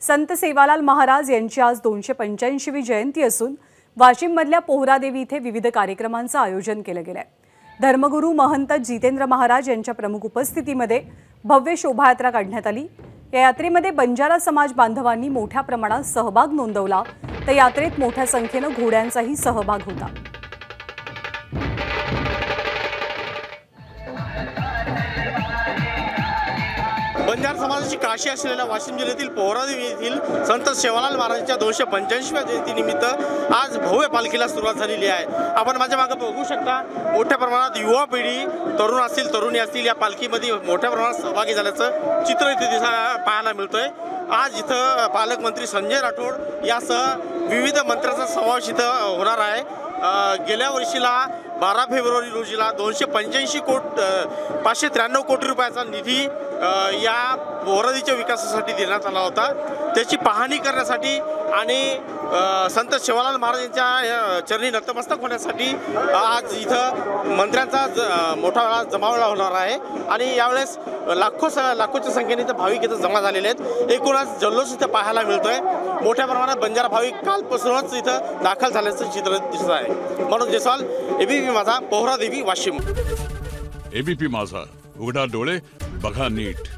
संत सेवालाल महाराज यांची आज 285वी जयंती असून वाशिममधल्या पोहरादेवी इथे विविध कार्यक्रमांचं आयोजन केलं गेलंय। धर्मगुरू महंत जितेंद्र महाराज यांच्या प्रमुख उपस्थितीमध्ये भव्य शोभायात्रा काढण्यात आली। या यात्रेमध्ये बंजारा समाज बांधवांनी मोठ्या प्रमाणात सहभाग नोंदवला, तर यात्रेत मोठ्या संख्येने घोड्यांचाही सहभाग होता। बंजारा समाजाची काशी असलेल्या वाशिम जिल्ह्यातील पोहरादेवी येथील संत सेवालाल महाराजांच्या 285व्या जयंतीनिमित्त आज भव्य पालखीला सुरुवात झालेली आहे। आपण माझ्या मागे बघू शकता, मोठ्या प्रमाणात युवा पिढी, तरुण असतील, तरुणी असतील, या पालखीमध्ये मोठ्या प्रमाणात सहभागी झाल्याचं चित्र इथे पाहायला मिळतंय। आज इथं पालकमंत्री संजय राठोड यासह विविध मंत्र्यांचा समावेश इथं होणार आहे। गेल्या वर्षीला 12 फेब्रुवारी रोजीला 593 कोटी रुपयाचा निधी या पोहरादेवीच्या विकासासाठी देण्यात आला होता। त्याची पाहणी करण्यासाठी आणि संत सेवालाल महाराजांच्या चरणी नतमस्तक होण्यासाठी आज इथं मंत्र्यांचा मोठा जमावडा होणार आहे आणि यावेळेस लाखोच्या संख्येने इथं भाविक इथं जमा झालेले आहेत। एकूणच जल्लोष इथं पाहायला मिळतोय। मोठ्या प्रमाणात बंजारा भाविक कालपासूनच इथं दाखल झाल्याचं चित्र दिसत आहे। मनोज जयस्वाल, एबीपी माझा, पोहरादेवी, वाशिम। एबीपी माझा, उघडा डोळे बघा नीट।